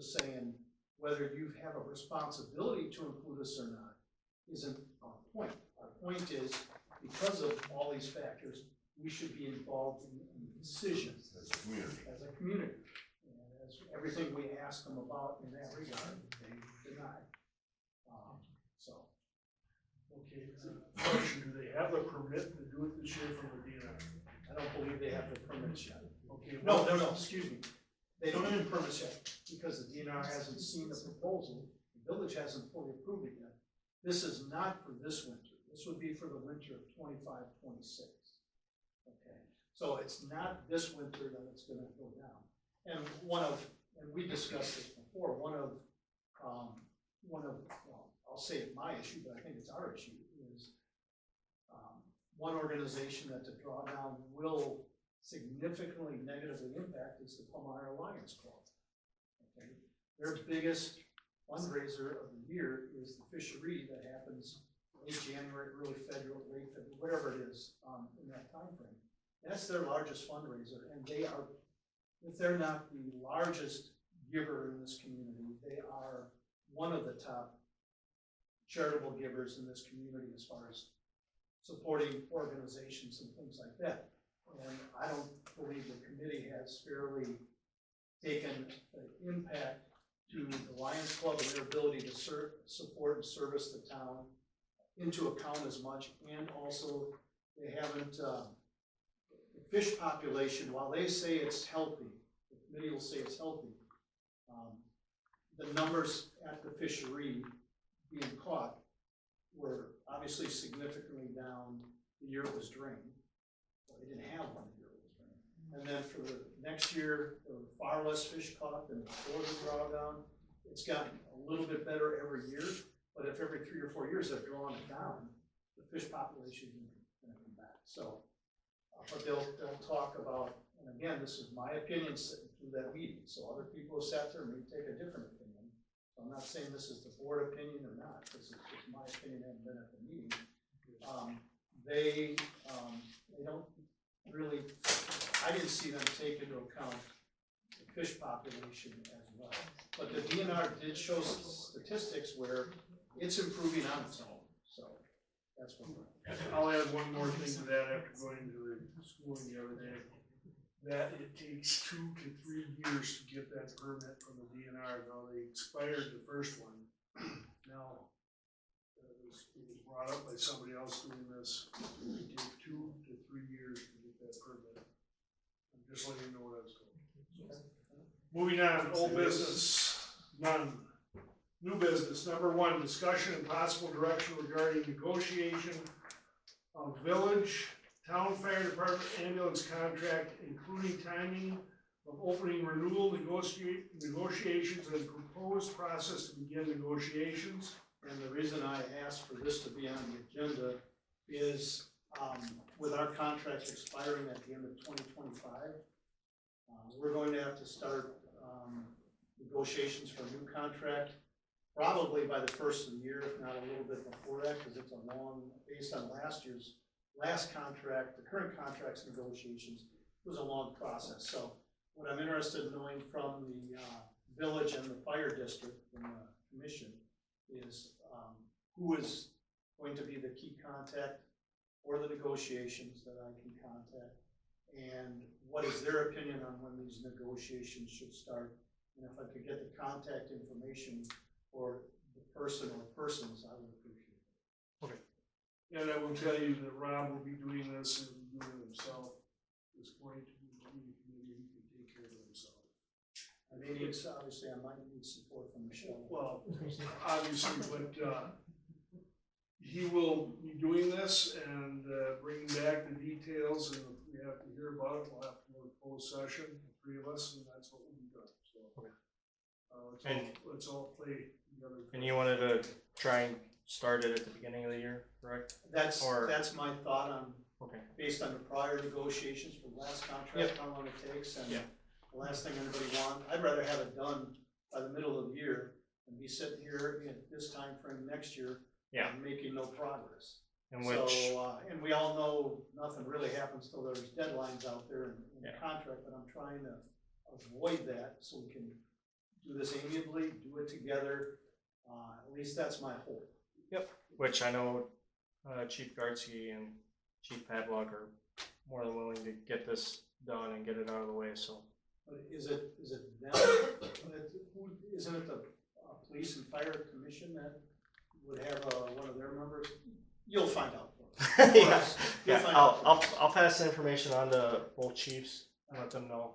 just saying whether you have a responsibility to include us or not isn't our point. Our point is, because of all these factors, we should be involved in decisions As a community. as a community. And as everything we ask them about in that regard, they deny. So. Okay, question, do they have the permit to do it this year from the DNR? I don't believe they have the permits yet. Okay. No, excuse me. They don't have permits yet because the DNR hasn't seen the proposal. The village hasn't fully approved it yet. This is not for this winter. This would be for the winter of 25-26. Okay, so it's not this winter that it's gonna go down. And we discussed this before, well, I'll say it my issue, but I think it's our issue, is one organization that the drawdown will significantly negatively impact is the Palmyra Lions Club. Okay, their biggest fundraiser of the year is the fishery that happens late January, early February, late February, whatever it is, in that time frame. That's their largest fundraiser, and they are, if they're not the largest giver in this community, they are one of the top charitable givers in this community as far as supporting organizations and things like that. And I don't believe the committee has fairly taken the impact to the Lions Club and their ability to support and service the town into account as much. And also, they haven't, the fish population, while they say it's healthy, the committee will say it's healthy, the numbers at the fishery being caught were obviously significantly down the year it was drained. Well, they didn't have one the year it was drained. And then for the next year, there were far less fish caught than before the drawdown. It's gotten a little bit better every year, but if every 3 or 4 years they've drawn it down, the fish population is going to come back. So, but they'll talk about, and again, this is my opinion sitting through that meeting. So other people who sat there may take a different opinion. I'm not saying this is the board opinion or not. This is just my opinion. Having been at the meeting, they don't really. I didn't see them take into account the fish population as well. But the DNR did show statistics where it's improving on its own. So that's what we're. I'll add one more thing to that after going to the schooling the other day. That it takes 2 to 3 years to get that permit from the DNR. Now they expired the first one. Now it was brought up by somebody else doing this. It takes 2 to 3 years to get that permit. I'm just letting you know what I was told. So, moving on, old business, none. New business, number 1, discussion and possible direction regarding negotiation of village, town fire department ambulance contract, including timing of opening renewal negotiations and proposed process to begin negotiations. And the reason I asked for this to be on the agenda is with our contract expiring at the end of 2025, we're going to have to start negotiations for a new contract probably by the first of the year, if not a little bit before that, because it's a long, based on last year's last contract, the current contract's negotiations, was a long process. So what I'm interested in knowing from the village and the fire district and the commission is who is going to be the key contact for the negotiations that I can contact, and what is their opinion on when these negotiations should start. And if I could get the contact information for the person or persons, I would appreciate it. Okay. And I will tell you that Rob will be doing this and doing it himself. It's going to be a committee he can take care of himself. I may need, obviously, I might need support from Michelle. Well, obviously, but he will be doing this and bringing back the details, and if we have to hear about it, we'll have to go to closed session, the 3 of us, and that's what will be done. So let's all play together. And you wanted to try and start it at the beginning of the year, correct? That's my thought on, Okay. based on the prior negotiations for the last contract, how long it takes, and the last thing anybody wants. I'd rather have it done by the middle of the year and be sitting here at this time frame next year and making no progress. And which, so, and we all know nothing really happens till there's deadlines out there in the contract, but I'm trying to avoid that so we can do this amiably, do it together. At least that's my hope. Which I know Chief Gartsky and Chief Padlock are more than willing to get this done and get it out of the way, so. But is it them? Isn't it the police and fire commission that would have one of their members? You'll find out. Yeah, You'll yeah, find out. I'll pass the information on to both chiefs and let them know.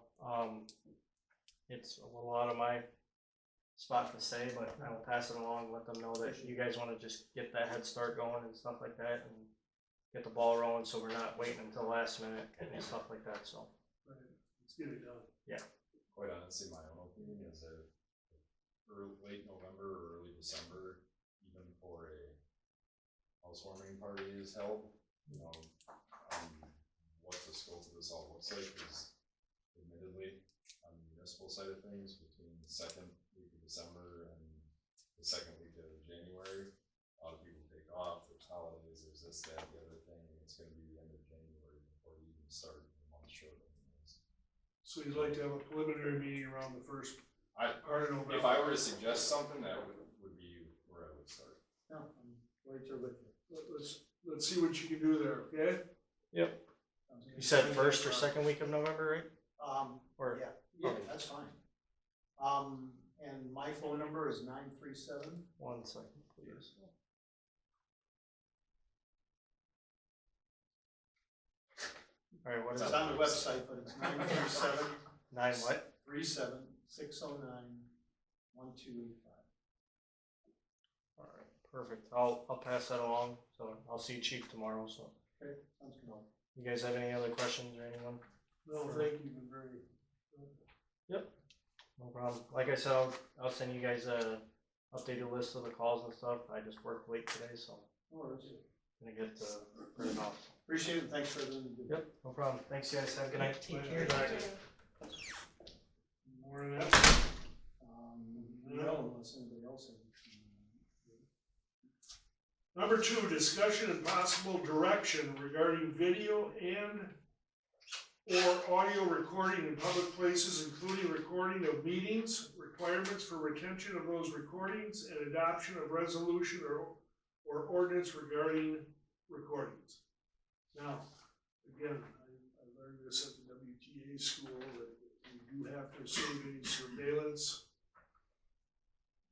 It's a little out of my spot to say, but I will pass it along, let them know that you guys wanna just get that head start going and stuff like that, and get the ball rolling, so we're not waiting until last minute and stuff like that, so. Right, let's get it done. Quite honestly, my own opinion is that late November or early December, even for a housewarming party is held, you know, what the scope of this all looks like is admittedly on the municipal side of things between the second week of December and the second week of January. A lot of people take off, there's holidays, there's this, that, the other thing, and it's gonna be the end of January before you even start a month short anyways. So you'd like to have a preliminary meeting around the first I- part of November? If I were to suggest something, that would be where I would start. No, I'm right there with you. Let's see what you can do there, okay? Sounds good. You said first or second week of November, right? Yeah, that's fine. And my phone number is 937. 1 second, please. Alright, what is It's it? on the website, but it's 937 9 what? 609 1285. Alright, perfect. I'll pass that along, so I'll see Chief tomorrow, so. Okay, sounds good. You guys have any other questions or anyone? No, thank you, been very. No problem. Like I said, I'll send you guys a updated list of the calls and stuff. I just worked late today, so No worries. I'm gonna get print it off. Appreciate it. Thanks for everything you do. Yep, no problem. Thanks, guys. Have a good night. Take care. More than that? No, unless anybody else has. Number 2, discussion and possible direction regarding video and or audio recording in public places, including recording of meetings, requirements for retention of those recordings, and adoption of resolution or ordinance regarding recordings. Now, again, I learned this at the WTA school, that we do have to assume any surveillance.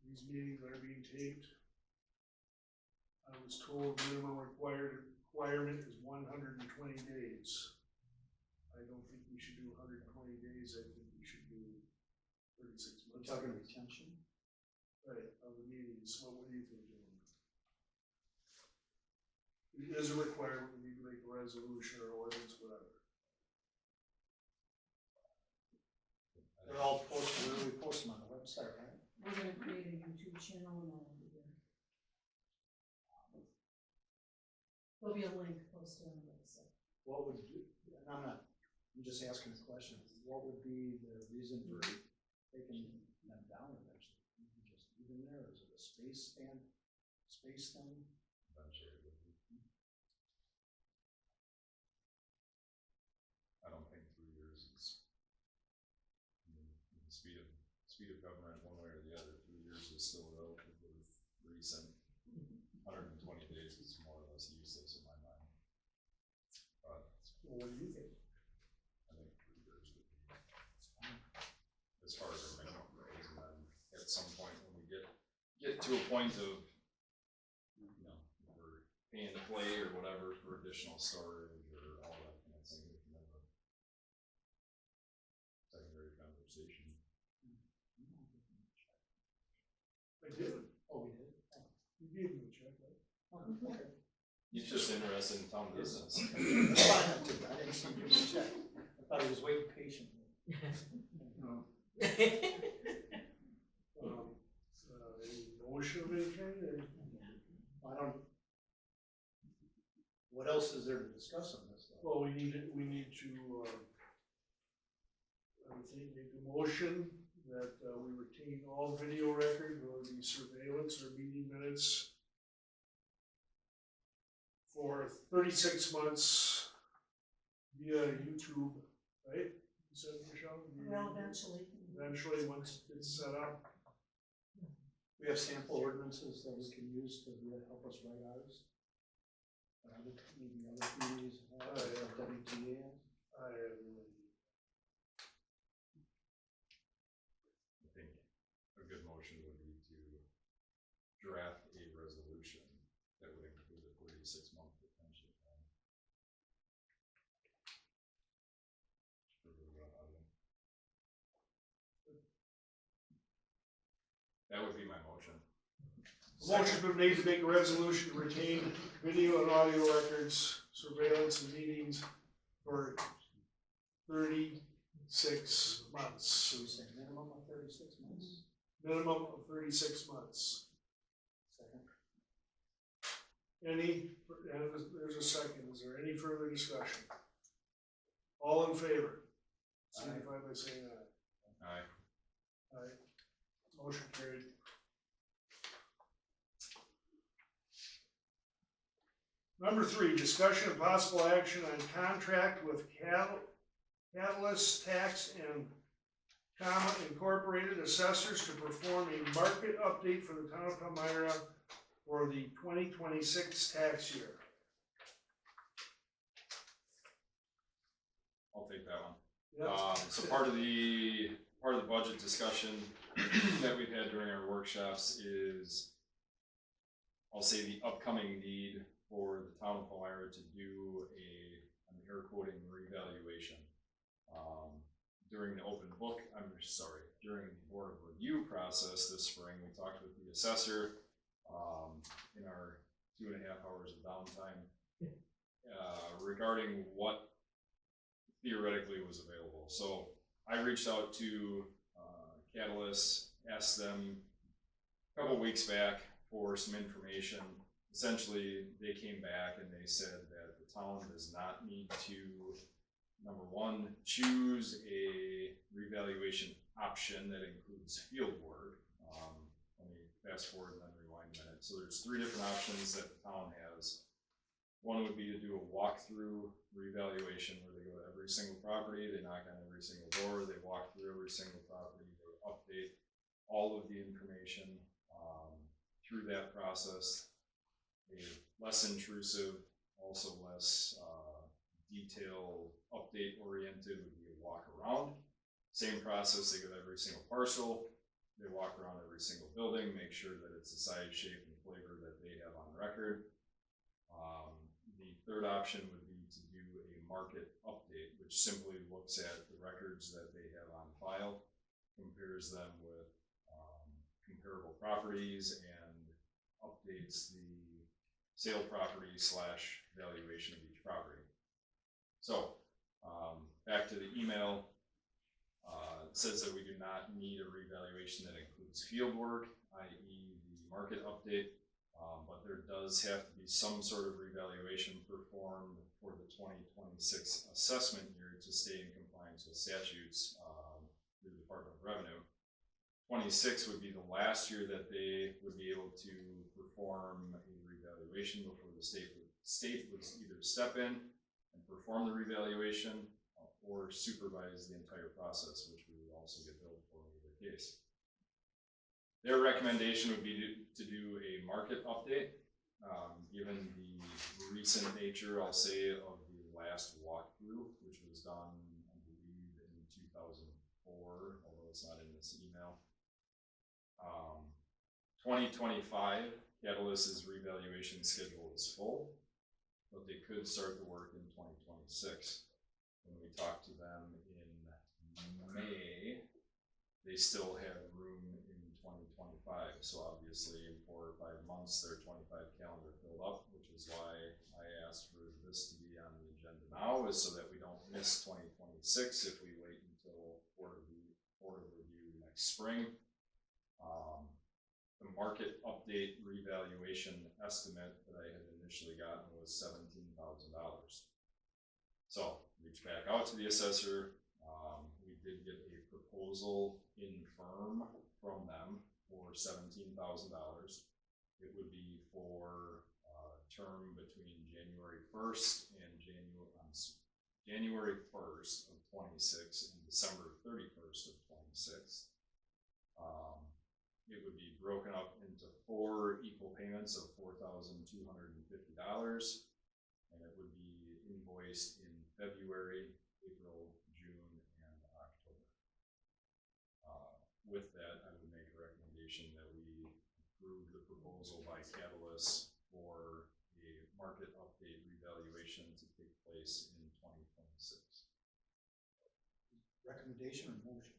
These meetings are being taped. I was told minimum requirement is 120 days. I don't think we should do 120 days, I think we should do 36 We're months. talking retention. Right, of the meetings, what do you think, Jim? It is a requirement, we need to make a resolution or ordinance, whatever. They're all posted, where do we post them on the website, right? We're gonna create a YouTube channel and all over there. There'll be a link posted on the website. What would you, and I'm just asking a question, what would be the reason for taking them down eventually? You can just leave them there, or is it a space thing? Eventually it would be. I don't think 3 years is, I mean, the speed of government one way or the other. 3 years is still relatively recent. 120 days is more or less useless in my mind. But Well, what do you think? I think 3 years would be, as far as our minimum goes, and then at some point when we get to a point of, you know, we're paying to play or whatever for additional storage or all that kind of thing, we can have a secondary conversation. I did, Oh, we did? Oh, you gave me a check, right? okay. He's just interested in town business. That's fine, I didn't see him check. I thought he was waiting patiently. Any motion of any kind, or? I don't, what else is there to discuss on this? though? Well, we need to, I would think, make a motion that we retain all video record, whether it be surveillance or meeting minutes, for 36 months via YouTube, right? You said, Michelle? Well, eventually. eventually, once it's set up. We have sample ordinances that we can use to help us write ours. Maybe other communities have, WTA. I have no idea. I think a good motion would be to draft a resolution that would include a 36-month detention time. That would be my motion. Motion's been made to make a resolution to retain video and audio records, surveillance and meetings for 36 months. So we say minimum of 36 months. Minimum of 36 months. Second. There's a second. Is there any further discussion? All in favor? Signify by saying aye. Aye. Aye. Motion carried. Number 3, discussion of possible action on contract with Catalyst Tax and Incorporated Assessors to perform a market update for the town of Palmyra for the 2026 tax year. I'll take that one. Yep. So part of the budget discussion that we've had during our workshops is, I'll say, the upcoming need for the town of Palmyra to do an air quoting revaluation. During the during the board of review process this spring, we talked with the assessor in our 2.5 hours of downtime regarding what theoretically was available. So I reached out to Catalyst, asked them a couple weeks back for some information. Essentially, they came back and they said that the town does not need to, number one, choose a revaluation option that includes field work. Let me fast forward and then rewind a minute. So there's 3 different options that the town has. One would be to do a walkthrough revaluation where they go to every single property, they knock on every single door, they walk through every single property, they update all of the information through that process. A less intrusive, also less detailed, update oriented would be a walk around. Same process, they go to every single parcel, they walk around every single building, make sure that it's the size, shape, and flavor that they have on record. The third option would be to do a market update, which simply looks at the records that they have on file, compares them with comparable properties, and updates the sale property / valuation of each property. So back to the email, it says that we do not need a revaluation that includes field work, i.e. the market update, but there does have to be some sort of revaluation performed for the 2026 assessment year to stay in compliance with statutes through the Department of Revenue. 26 would be the last year that they would be able to perform a revaluation before the state would either step in and perform the revaluation or supervise the entire process, which we would also get billed for in either case. Their recommendation would be to do a market update, given the recent nature, I'll say, of the last walkthrough, which was done, I believe, in 2004, although it's not in this email. 2025, Catalyst's revaluation schedule is full, but they could start the work in 2026. When we talked to them in May, they still had room in 2025. So obviously in 4 or 5 months, their 25 calendar filled up, which is why I asked for this to be on the agenda now, is so that we don't miss 2026 if we wait until Board of Review next spring. The market update revaluation estimate that I had initially gotten was $17,000. So reached back out to the assessor. We did get a proposal in firm from them for $17,000. It would be for a term between January 1st and January 1st of 26 and December 31st of 26. It would be broken up into 4 equal payments of $4,250, and it would be invoiced in February, April, June, and October. With that, I would make a recommendation that we approve the proposal by Catalyst for a market update revaluation to take place in 2026. Recommendation or motion?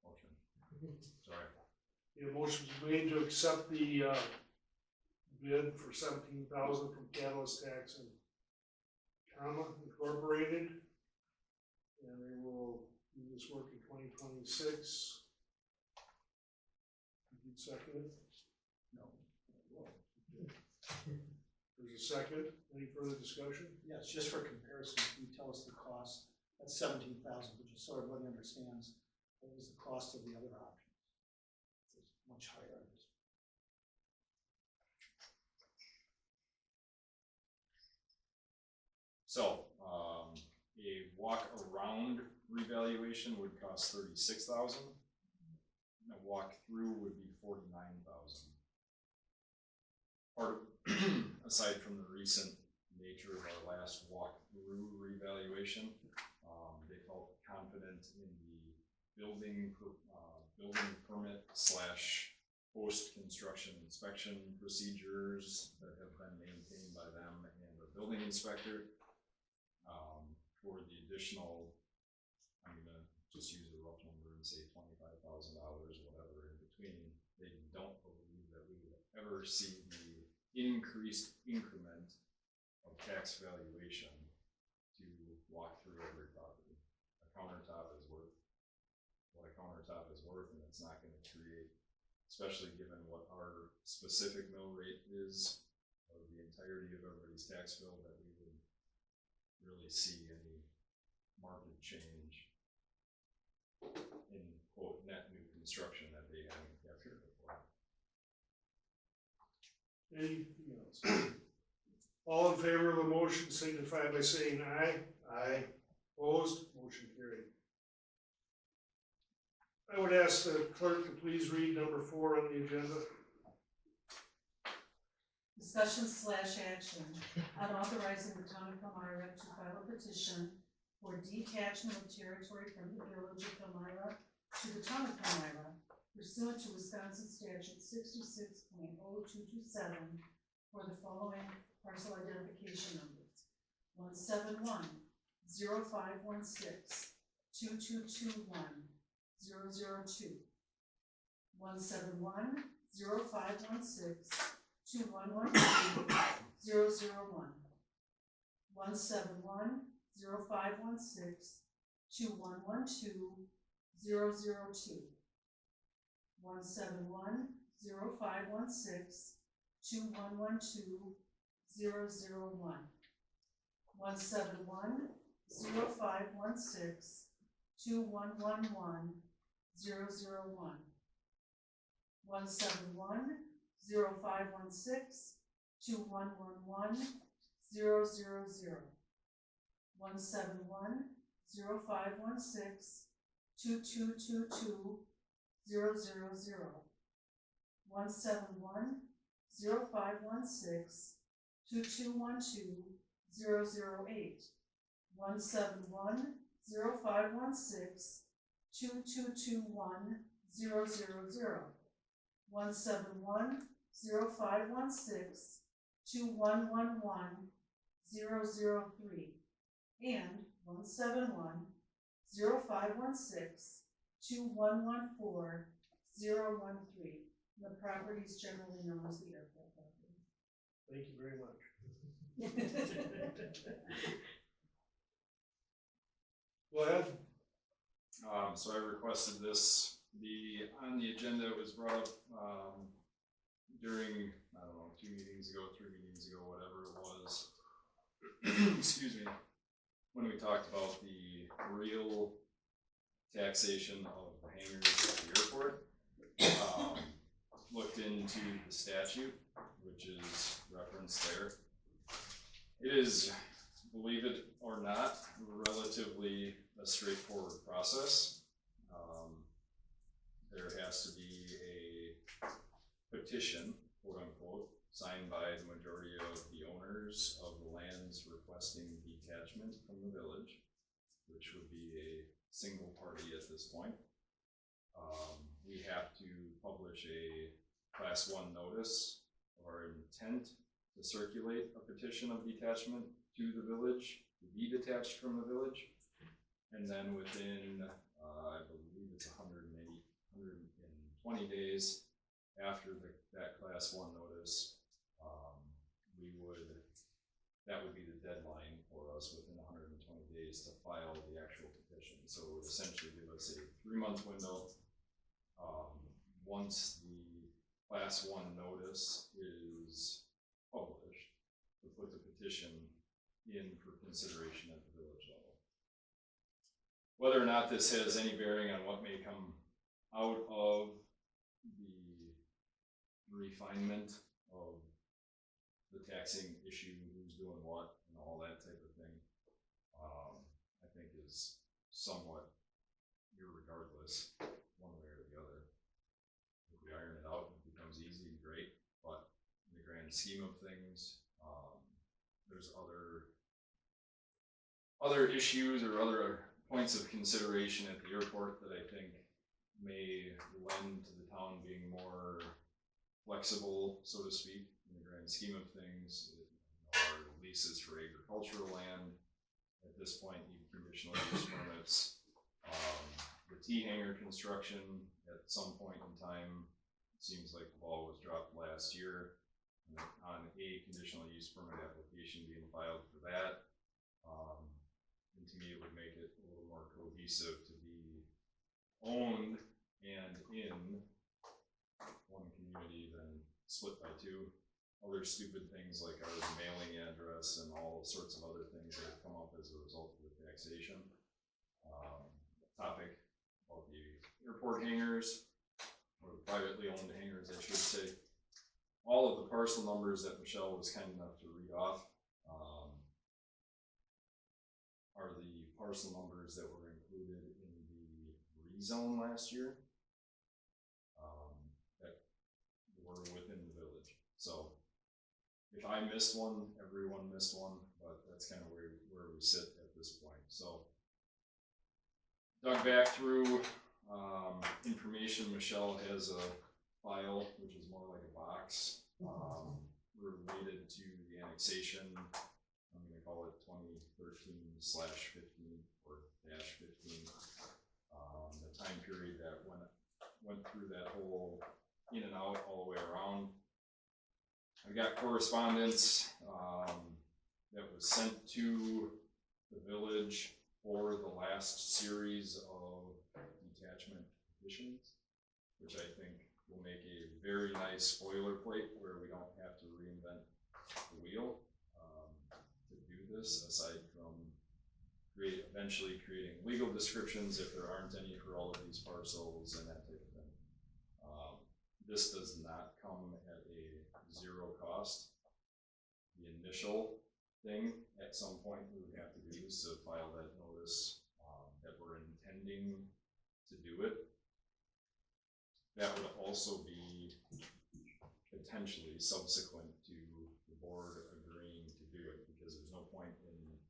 Motion. Sorry. The motion's made to accept the, bid for $17,000 from Catalyst Tax and Comma Incorporated. And they will do this work in 2026. You'd second it? No. There's a second. Any further discussion? Yes, just for comparison, can you tell us the cost? That's $17,000, but just so everybody understands, what was the cost of the other options? It's much higher on this. So, a walk around revaluation would cost $36,000. And a walk through would be $49,000. Part aside from the recent nature of our last walk through revaluation, they felt confident in the building permit / post-construction inspection procedures that have been maintained by them and the building inspector. For the additional, I'm gonna just use a rough number and say $25,000, whatever in between, they don't believe that we would ever see the increased increment of tax valuation to walk through every property. A countertop is worth what a countertop is worth, and it's not gonna create, especially given what our specific mill rate is of the entirety of everybody's tax bill, that we would really see any market change in quote net new construction that they haven't captured before. Anything else? All in favor of the motion signify by saying aye. Aye. Opposed? Motion carried. I would ask the clerk to please read number 4 on the agenda. Discussion / action on authorizing the town of Palmyra to file a petition for detachment of territory from the village of Palmyra to the town of Palmyra pursuant to Wisconsin statute 66.0227 for the following parcel identification numbers: 171-0516-2221-002, 171-0516-2112-001, 171-0516-2112-002, 171-0516-2112-001, 171-0516-2111-001, 171-0516-2111-000, 171-0516-2222-000, 171-0516-2212-008, 171-0516-2221-000, 171-0516-2111-003, and 171-0516-2114-013. The property is generally known as the airport property. Thank you very much. Go ahead. So I requested this, on the agenda, it was brought up, during, I don't know, 2 meetings ago, 3 meetings ago, whatever it was. Excuse me, when we talked about the real taxation of the hangars at the airport. Looked into the statute, which is referenced there. It is believe it or not, relatively a straightforward process. There has to be a petition, quote unquote, signed by the majority of the owners of the lands requesting detachment from the village, which would be a single party at this point. We have to publish a Class 1 notice of our intent to circulate a petition of detachment to the village, to be detached from the village. And then within, I believe it's 120 days after that Class 1 notice, that would be the deadline for us within 120 days to file the actual petition. So it would essentially give us a 3-month window. Once the Class 1 notice is published, to put the petition in for consideration at the village level. Whether or not this has any bearing on what may come out of the refinement of the taxing issue, who's doing what, and all that type of thing, I think is somewhat irregardless, one way or the other. If we iron it out, it becomes easy and great, but in the grand scheme of things, there's other issues or other points of consideration at the airport that I think may lend to the town being more flexible, so to speak, in the grand scheme of things. Our leases for agricultural land, at this point, need conditional use permits. The T-hanger construction, at some point in time, it seems like the ball was dropped last year on a conditional use permit application being filed for that. And to me, it would make it a little more cohesive to be owned and in one community than split by two. Other stupid things like our mailing address and all sorts of other things that have come up as a result of the taxation. Topic about the airport hangars, or the privately owned hangars, I should say. All of the parcel numbers that Michelle was kind enough to read off are the parcel numbers that were included in the rezone last year that were within the village. So if I missed one, everyone missed one, but that's kind of where we sit at this point. So dug back through information. Michelle has a file, which is more like a box, related to the annexation. I'm going to call it 2013/15 or -15. The time period that went through that whole in and out all the way around. I got correspondence that was sent to the village for the last series of detachment petitions, which I think will make a very nice boilerplate where we don't have to reinvent the wheel to do this, aside from eventually creating legal descriptions if there aren't any for all of these parcels and that type of thing. This does not come at a zero cost. The initial thing at some point we would have to do is to file that notice that we're intending to do it. That would also be potentially subsequent to the board agreeing to do it, because there's no point in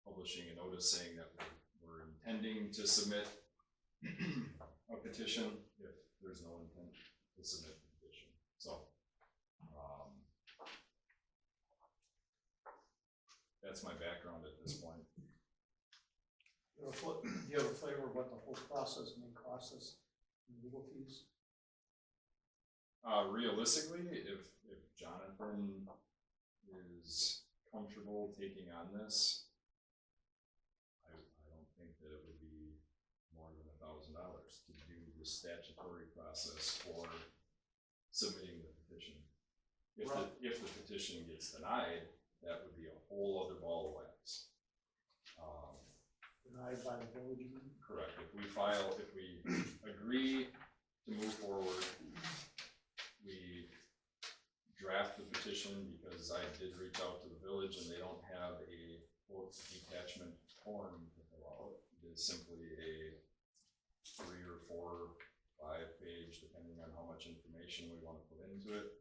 publishing a notice saying that we're intending to submit a petition if there's no intent to submit the petition. So that's my background at this point. Do you have a flavor of what the whole process may cost us in legal fees? Realistically, if Jonathan is comfortable taking on this, I don't think that it would be more than $1,000 to do the statutory process for submitting the petition. If the petition gets denied, that would be a whole other ball of wax. Denied by the village, you mean? Correct. If we agree to move forward, we draft the petition, because I did reach out to the village and they don't have a quote form to fill out. It is simply a 3 or 4, 5 page, depending on how much information we want to put into it,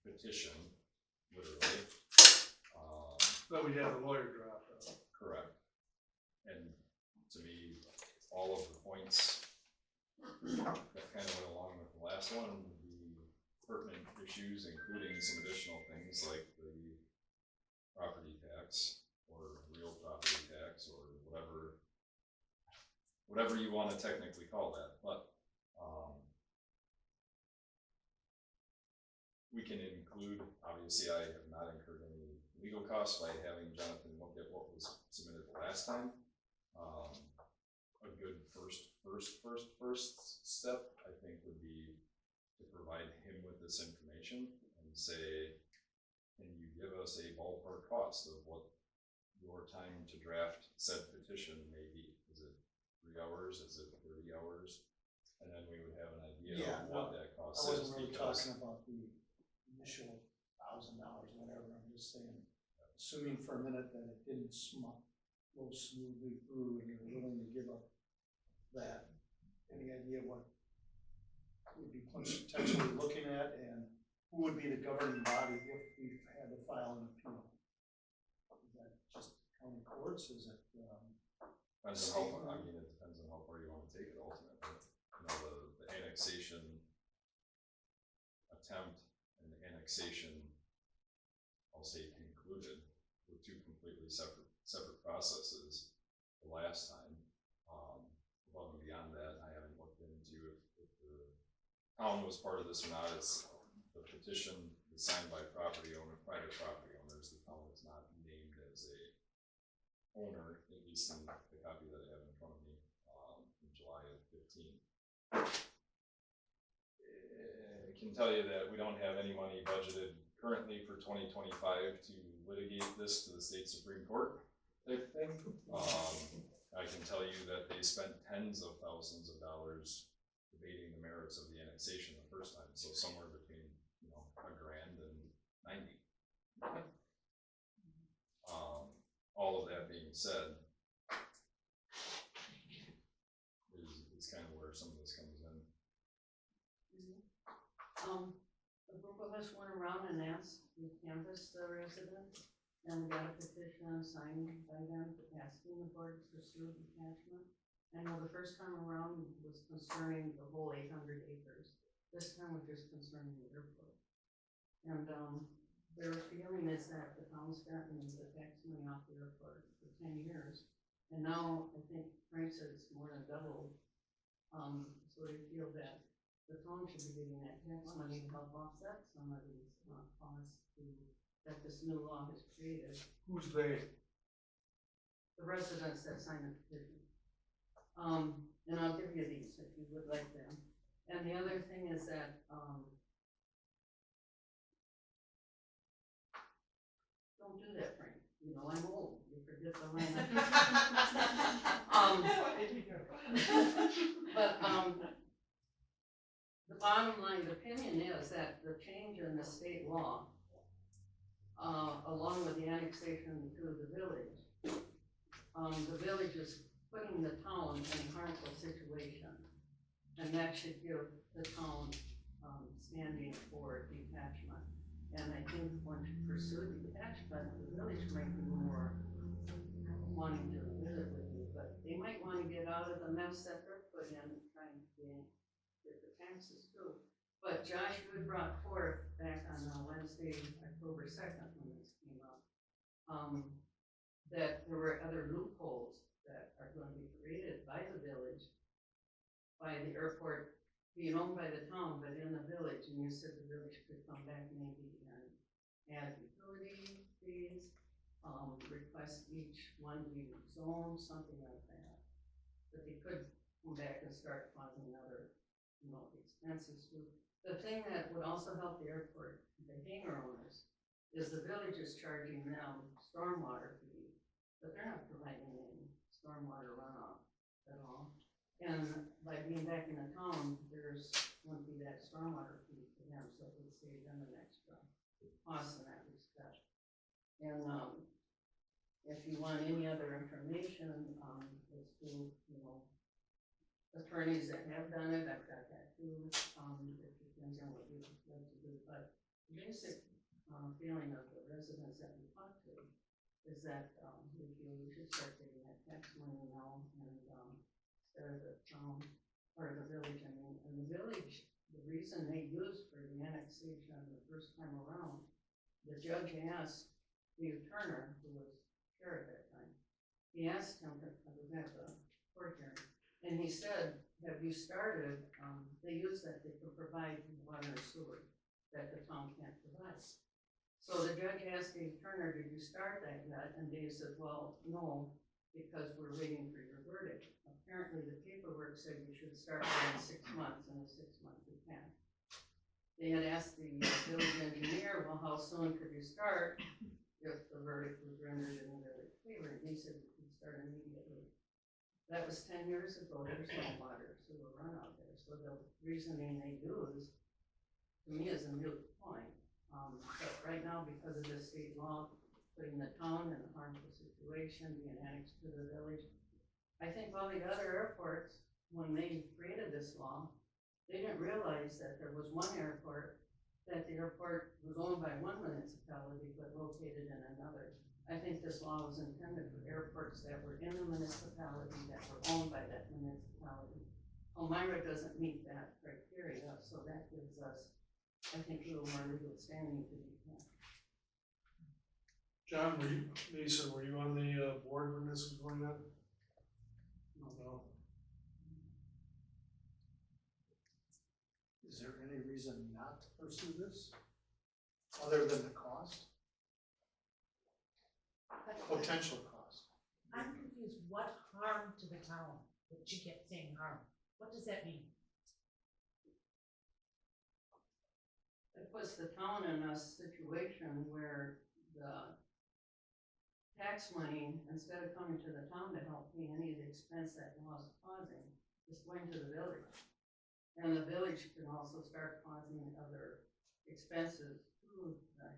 petition, literally. But we have the lawyer draft up. Correct. And to me, all of the points that kind of went along with the last one, the pertinent issues, including some additional things like the property tax or real property tax or whatever you want to technically call that, but we can include, obviously I have not incurred any legal costs by having Jonathan look at what was submitted last time. A good first step, I think, would be to provide him with this information and say, can you give us a ballpark cost of what your time to draft said petition may be? Is it 3 hours? Is it 30 hours? And then we would have an idea of what that cost I is. wasn't really talking about the initial $1,000 or whatever, I'm just saying, assuming for a minute that it didn't go smoothly through and you're willing to give up that, any idea what we'd be potentially looking at, and who would be the governing body if we had to file an appeal? Is that just county courts, is it, Depends on how far, I mean, it depends on how far you want to take it ultimately. You know, the annexation attempt and the annexation, I'll say concluded, were 2 completely separate processes the last time. Above and beyond that, I haven't looked into if the town was part of this or not. It's the petition is signed by private property owners. The town is not named as a owner, at least in the copy that I have in front of me, in July of 15. I can tell you that we don't have any money budgeted currently for 2025 to litigate this to the state Supreme Court type thing. I can tell you that they spent tens of thousands of dollars debating the merits of the annexation the first time, so somewhere between $1,000 and $90,000. All of that being said, is kind of where some of this comes in. A group of us went around and asked, we canvassed the residents, and we got a petition signed by them asking the board to pursue detachment. I know the first time around was concerning the whole 800 acres. This time we're just concerning the airport. And their feeling is that the town's gotten the tax money off the airport for 10 years. And now I think Frank said it's more than doubled. So they feel that the town should be getting that tax money to help offset some of these costs that this new law has created. Who's they? The residents that signed the petition. And I'll give you these if you would like them. And the other thing is that, don't do that, Frank. You know, I'm old. You forget the language. But the bottom line opinion is that the change in the state law, along with the annexation to the village is putting the town in a harmful situation, and that should give the town standing for detachment. And I think once you pursue detachment, the village might be more wanting to visit with you, but they might want to get out of the mess that they're put in, trying to get the taxes too. But Josh, you had brought forth back on Wednesday, October 2nd, when this came up, that there were other loopholes that are going to be created by the village, by the airport being owned by the town, but in the village. And you said the village could come back maybe and add utility fees, request each one be zoned, something like that. But they could come back and start funding other, expenses too. The thing that would also help the airport, the hangar owners, is the village is charging them stormwater fee, but they're not providing any stormwater runoff at all. And by being back in the town, there's going to be that stormwater fee for them, so it would save them an extra cost in that respect. And if you want any other information, as to, attorneys that have done it, I've got that too, it depends on what you'd like to do, but the basic, feeling of the residents that we talk to is that, we feel we should start getting that tax money now, and, instead of the town, or the village, and the village, the reason they used for the annexation the first time around, the judge asked Steve Turner, who was chair at that time, he asked him, I was at the court hearing, and he said, have you started, they use that they could provide water and sewer that the town can't provide. So the judge asked Dave Turner, did you start that yet? And Dave said, well, no, because we're waiting for your verdict. Apparently the paperwork said you should start within 6 months, and in 6 months you can. They had asked the village engineer, well, how soon could you start if the verdict was rendered in the village favor? And he said you could start immediately. That was 10 years ago. There's no water, sewer run out there. So the reasoning they use, to me, is a moot point. But right now, because of the state law, putting the town in a harmful situation, being annexed to the village, I think all the other airports, when they created this law, they didn't realize that there was one airport, that the airport was owned by one municipality, but located in another. I think this law was intended for airports that were in the municipality, that were owned by that municipality. Palmyra doesn't meet that criteria, so that gives us, I think, a little more legal standing to do that. John, Lisa, were you on the board when this was going on? No. Is there any reason not to pursue this, other than the cost? Potential cost. I'm confused, what harm to the town, that you kept saying harm, what does that mean? It puts the town in a situation where the tax money, instead of coming to the town to help pay any of the expense that law is causing, is going to the village. And the village can also start causing other expenses to the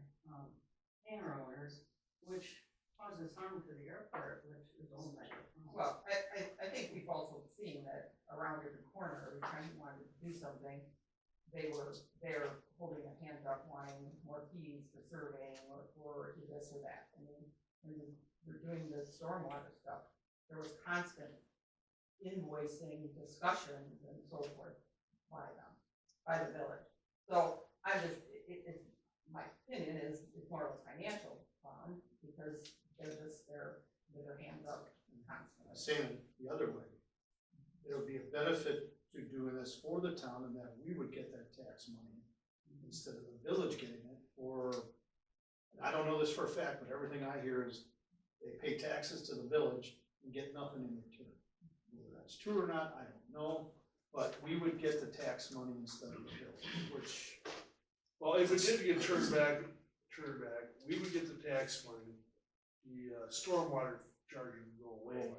hangar owners, which causes harm to the airport, which is owned by the town. Well, I think we've also seen that around every corner, every time you wanted to do something, they were there holding their hands up, wanting more fees for surveying or for this or that. I mean, when we're doing the stormwater stuff, there was constant invoicing, discussions, and so forth by them, by the village. So I just, my opinion is it's more of a financial bond because they're just there with their hands up and constantly. Saying it the other way, it'll be a benefit to doing this for the town, and that we would get that tax money instead of the village getting it. Or, I don't know this for a fact, but everything I hear is they pay taxes to the village and get nothing in return. Whether that's true or not, I don't know, but we would get the tax money instead of the village, which, Well, if it did get turned back, we would get the tax money, the stormwater charge would go away.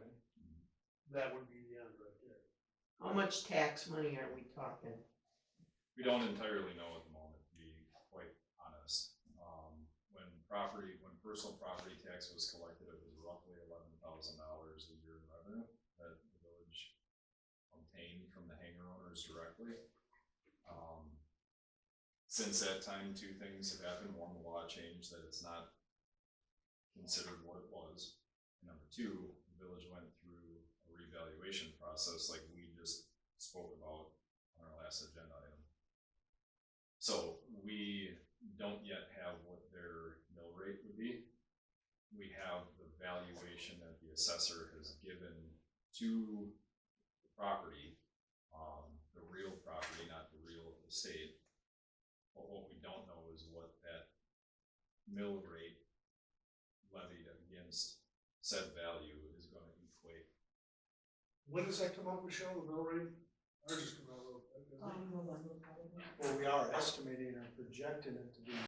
That would be the end right there. How much tax money are we talking? We don't entirely know at the moment, to be quite honest. When personal property tax was collected, it was roughly $11,000 a year in revenue that the village obtained from the hangar owners directly. Since that time, two things have happened. One, the law changed that it's not considered what it was. And number two, the village went through a revaluation process like we just spoke about on our last agenda item. So we don't yet have what their mill rate would be. We have the valuation that the assessor has given to the property, the real property, not the real estate. But what we don't know is what that mill rate levied against said value is going to equate. When does that come out, Michelle, the mill rate? Ours is coming out real quick, isn't it? November probably. well, we are estimating or projecting it to be